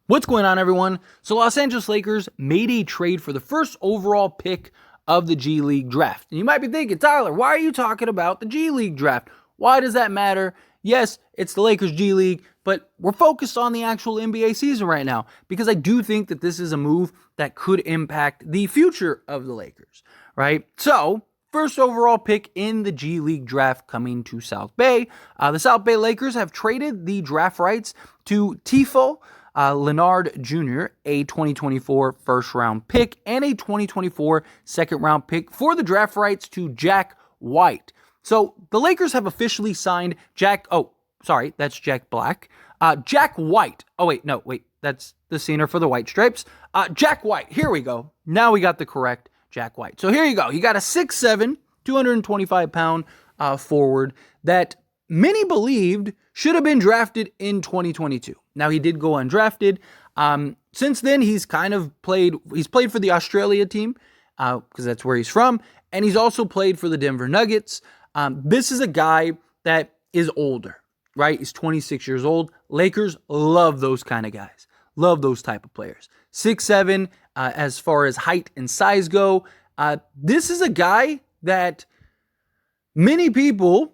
What's going on, everyone? So Los Angeles Lakers made a trade for the first overall pick of the G League draft. And you might be thinking, Tyler, why are you talking about the G League draft? Why does that matter? Yes, it's the Lakers G League, but we're focused on the actual NBA season right now because I do think that this is a move that could impact the future of the Lakers, right? So, first overall pick in the G League draft coming to South Bay. The South Bay Lakers have traded the draft rights to Tifo Leonard Jr., a 2024 first-round pick, and a 2024 second-round pick for the draft rights to Jack White. So the Lakers have officially signed that's Jack Black. Jack White. That's the center for the White Stripes. Jack White. Here we go. Now we got the correct Jack White. So here you go. You got a 6'7", 225-pound forward that many believed should have been drafted in 2022. Now, he did go undrafted. Since then, he's played for the Australia team because that's where he's from, and he's also played for the Denver Nuggets. This is a guy that is older, right? He's 26 years old. Lakers love those kind of guys, love those type of players. 6'7", as far as height and size go. This is a guy that many people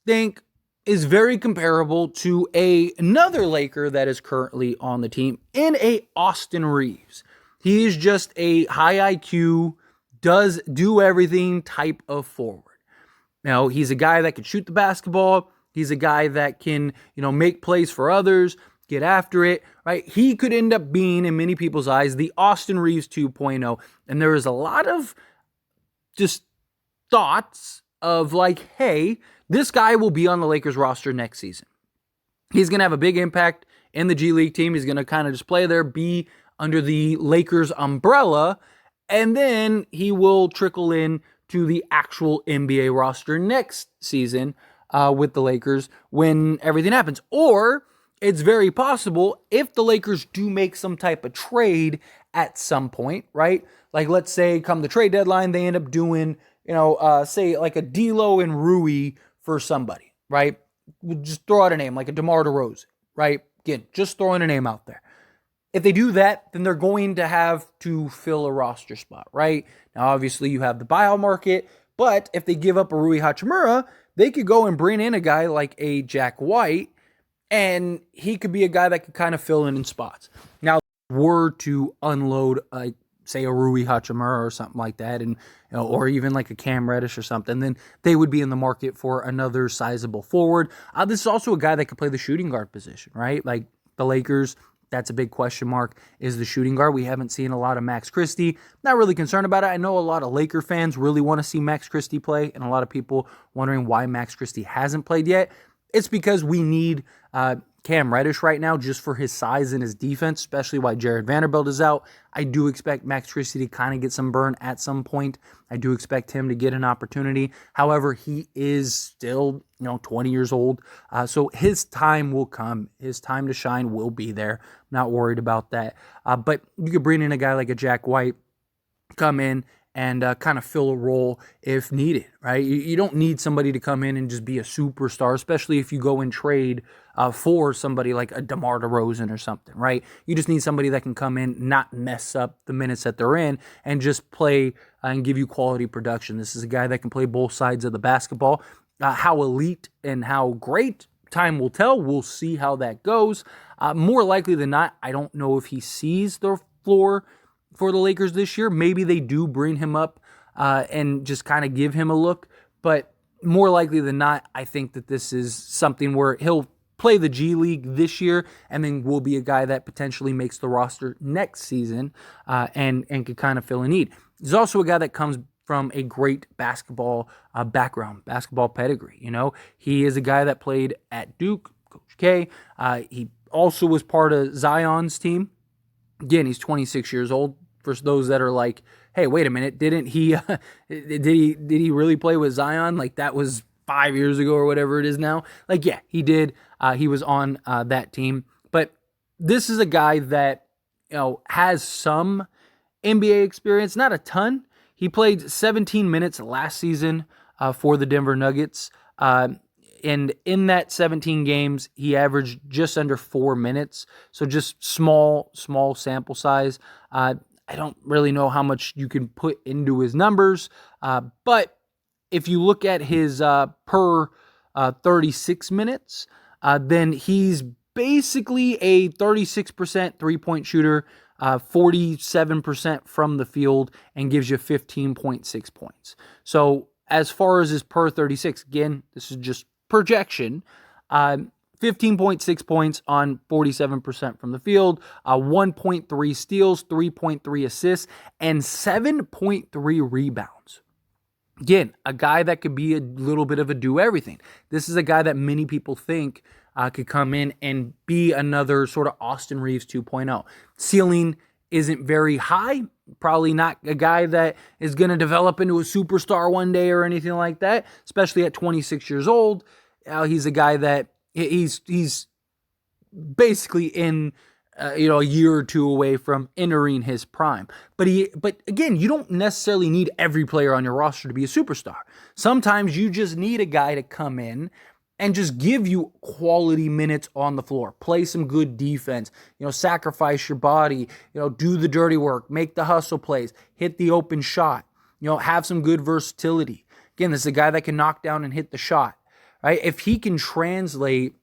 think is very comparable to another Laker that is currently on the team in a Austin Reaves. He is just a high IQ, does do everything type of forward. Now, he's a guy that can shoot the basketball. He's a guy that can, make plays for others, get after it, right? He could end up being, in many people's eyes, the Austin Reaves 2.0. And there is a lot of just thoughts of like, hey, this guy will be on the Lakers roster next season. He's going to have a big impact in the G League team. He's going to kind of just play there, be under the Lakers umbrella, and then he will trickle in to the actual NBA roster next season with the Lakers when everything happens. Or it's very possible if the Lakers do make some type of trade at some point, right? Like, let's say come the trade deadline, they end up doing, say like a D'Lo and Rui for somebody, right? We'll just throw out a name like a DeMar DeRozan, right? Again, just throwing a name out there. If they do that, then they're going to have to fill a roster spot, right? Now, obviously, you have the buyout market, but if they give up a Rui Hachimura, they could go and bring in a guy like a Jack White, and he could be a guy that could kind of fill in spots. Now, were to unload say a Rui Hachimura or something like that, and or even like a Cam Reddish or something, then they would be in the market for another sizable forward. This is also a guy that could play the shooting guard position, right? Like the Lakers, that's a big question mark, is the shooting guard. We haven't seen a lot of Max Christie. Not really concerned about it. I know a lot of Laker fans really want to see Max Christie play, and a lot of people wondering why Max Christie hasn't played yet. It's because we need Cam Reddish right now just for his size and his defense, especially while Jared Vanderbilt is out. I do expect Max Christie to kind of get some burn at some point. I do expect him to get an opportunity. However, he is still, 20 years old. So his time will come. His time to shine will be there. Not worried about that. But you could bring in a guy like a Jack White, come in and kind of fill a role if needed, right? You don't need somebody to come in and just be a superstar, especially if you go and trade for somebody like a DeMar DeRozan or something, right? You just need somebody that can come in, not mess up the minutes that they're in, and just play and give you quality production. This is a guy that can play both sides of the basketball. How elite and how great, time will tell. We'll see how that goes. More likely than not, I don't know if he sees the floor for the Lakers this year. Maybe they do bring him up and just kind of give him a look. But more likely than not, I think that this is something where he'll play the G League this year and then will be a guy that potentially makes the roster next season and could kind of fill a need. He's also a guy that comes from a great basketball background, basketball pedigree. He is a guy that played at Duke, Coach K. He also was part of Zion's team. Again, he's 26 years old. For those that are like, hey, wait a minute, didn't he, did he really play with Zion? Like that was 5 years ago or whatever it is now. Like, yeah, he did. He was on that team. But this is a guy that, has some NBA experience, not a ton. He played 17 minutes last season for the Denver Nuggets. And in that 17 games, he averaged just under 4 minutes. So just small sample size. I don't really know how much you can put into his numbers. But if you look at his per 36 minutes, then he's basically a 36% three-point shooter, 47% from the field, and gives you 15.6 points. So as far as his per 36, again, this is just projection, 15.6 points on 47% from the field, 1.3 steals, 3.3 assists, and 7.3 rebounds. Again, a guy that could be a little bit of a do-everything. This is a guy that many people think could come in and be another sort of Austin Reaves 2.0. Ceiling isn't very high. Probably not a guy that is going to develop into a superstar one day or anything like that, especially at 26 years old. He's a guy that he's basically in a year or two away from entering his prime. But again, you don't necessarily need every player on your roster to be a superstar. Sometimes you just need a guy to come in and just give you quality minutes on the floor. Play some good defense, sacrifice your body, do the dirty work, make the hustle plays, hit the open shot, have some good versatility. Again, this is a guy that can knock down and hit the shot, right? If he can translate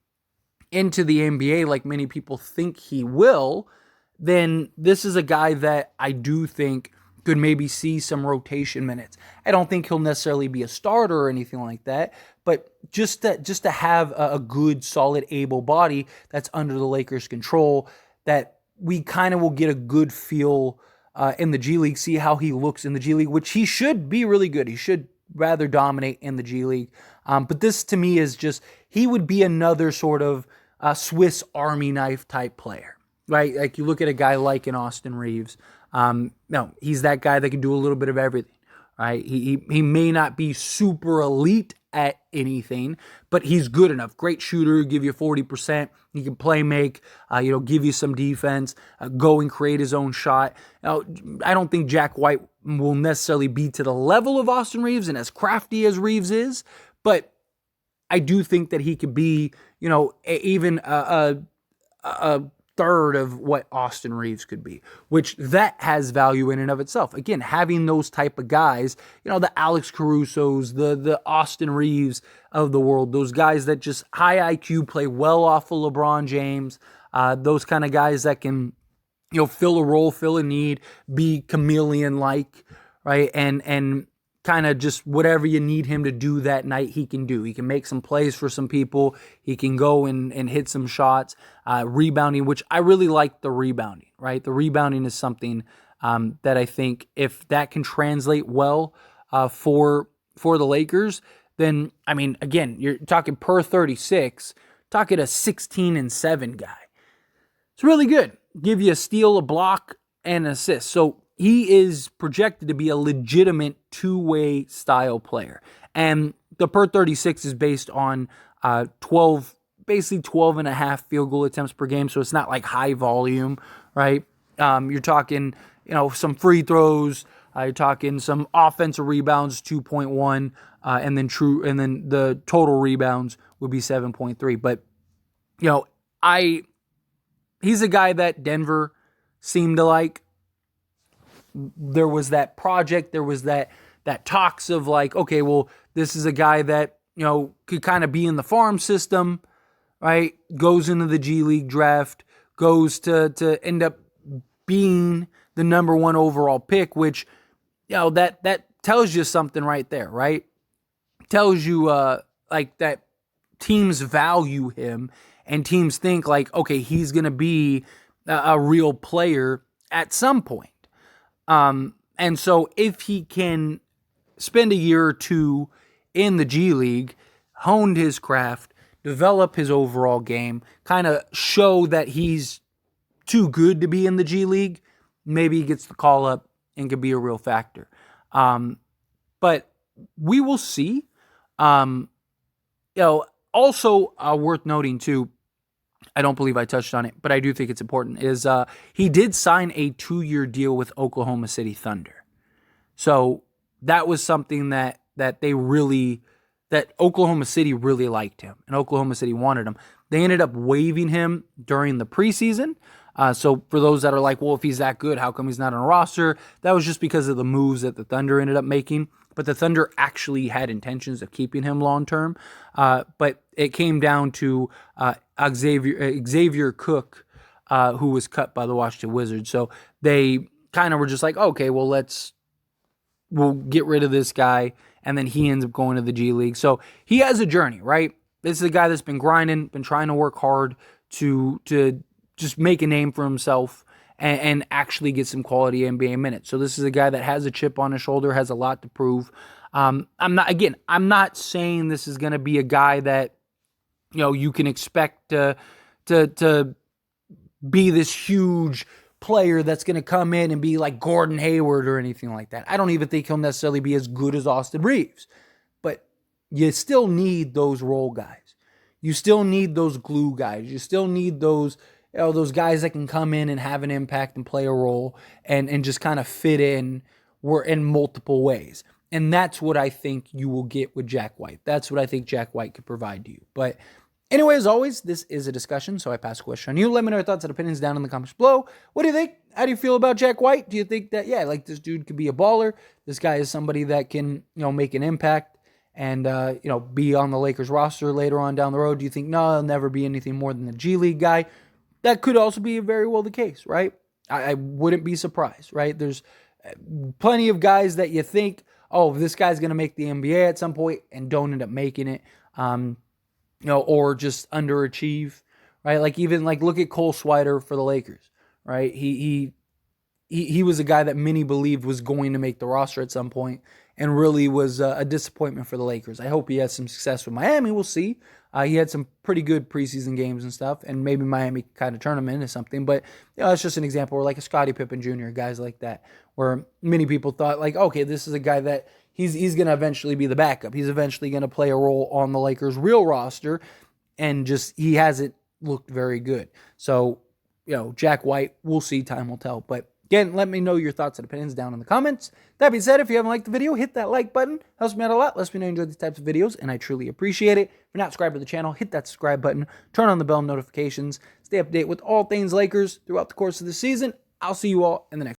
into the NBA like many people think he will, then this is a guy that I do think could maybe see some rotation minutes. I don't think he'll necessarily be a starter or anything like that, but just to have a good, solid, able body that's under the Lakers' control, that we kind of will get a good feel in the G League, see how he looks in the G League, which he should be really good. He should rather dominate in the G League. But this, to me, is just, he would be another sort of Swiss Army knife type player, right? Like you look at a guy like an Austin Reaves. No, he's that guy that can do a little bit of everything, right? He may not be super elite at anything, but he's good enough. Great shooter, give you 40%. He can play make, give you some defense, go and create his own shot. Now, I don't think Jack White will necessarily be to the level of Austin Reaves and as crafty as Reaves is, but I do think that he could be, even a third of what Austin Reaves could be, which that has value in and of itself. Again, having those type of guys, the Alex Carusos, the Austin Reaves of the world, those guys that just high IQ, play well off of LeBron James, those kind of guys that can, fill a role, fill a need, be chameleon-like, right? And kind of just whatever you need him to do that night, he can do. He can make some plays for some people. He can go and hit some shots. Rebounding, which I really like the rebounding, right? The rebounding is something that I think if that can translate well for the Lakers, then, I mean, again, you're talking per 36, talking a 16-7 guy. It's really good. Give you a steal, a block, and an assist. So he is projected to be a legitimate two-way style player. And the per 36 is based on 12 and a half field goal attempts per game. So it's not like high volume, right? You're talking, some free throws. You're talking some offensive rebounds, 2.1, and then the total rebounds would be 7.3. But, he's a guy that Denver seemed to like. There was that project, there was that talks of like, okay, well, this is a guy that, could kind of be in the farm system, right? Goes into the G League draft, goes to end up being the number 1 overall pick, which, that tells you something right there, right? Tells you, like that teams value him and teams think like, okay, he's going to be a real player at some point. And so if he can spend a year or two in the G League, honed his craft, develop his overall game, kind of show that he's too good to be in the G League, maybe he gets the call up and could be a real factor. But we will see. Also worth noting too, I don't believe I touched on it, but I do think it's important, is he did sign a 2-year deal with Oklahoma City Thunder. So that was something that they really that Oklahoma City really liked him and Oklahoma City wanted him. They ended up waiving him during the preseason. So for those that are like, well, if he's that good, how come he's not on a roster? That was just because of the moves that the Thunder ended up making. But the Thunder actually had intentions of keeping him long term. But it came down to Xavier Cook, who was cut by the Washington Wizards. So they kind of were just like, okay, well, we'll get rid of this guy. And then he ends up going to the G League. So he has a journey, right? This is a guy that's been grinding, been trying to work hard to just make a name for himself and actually get some quality NBA minutes. So this is a guy that has a chip on his shoulder, has a lot to prove. I'm not saying this is going to be a guy that, you can expect to be this huge player that's going to come in and be like Gordon Hayward or anything like that. I don't even think he'll necessarily be as good as Austin Reaves. But you still need those role guys. You still need those glue guys. You still need those guys that can come in and have an impact and play a role and just kind of fit in multiple ways. And that's what I think you will get with Jack White. That's what I think Jack White could provide to you. But anyway, as always, this is a discussion, so I pass the question on you. Let me know your thoughts and opinions down in the comments below. What do you think? How do you feel about Jack White? Do you think that, this dude could be a baller? This guy is somebody that can, make an impact and, be on the Lakers roster later on down the road? Do you think, no, he'll never be anything more than the G League guy? That could also be very well the case, right? I wouldn't be surprised, right? There's plenty of guys that you think, oh, this guy's going to make the NBA at some point and don't end up making it. Or just underachieve, right? Like even look at Cole Swider for the Lakers, right? He was a guy that many believed was going to make the roster at some point and really was a disappointment for the Lakers. I hope he has some success with Miami. We'll see. He had some pretty good preseason games and stuff, and maybe Miami kind of turn him into something. But it's just an example where like a Scottie Pippen Jr., guys like that, where many people thought like, okay, this is a guy that he's going to eventually be the backup. He's eventually going to play a role on the Lakers' real roster, and just he hasn't looked very good. So, Jack White, we'll see. Time will tell. But again, let me know your thoughts and opinions down in the comments. That being said, if you haven't liked the video, hit that like button. Helps me out a lot. Lets me know you enjoy these types of videos, and I truly appreciate it. If you're not subscribed to the channel, hit that subscribe button. Turn on the bell notifications. Stay up to date with all things Lakers throughout the course of the season. I'll see you all in the next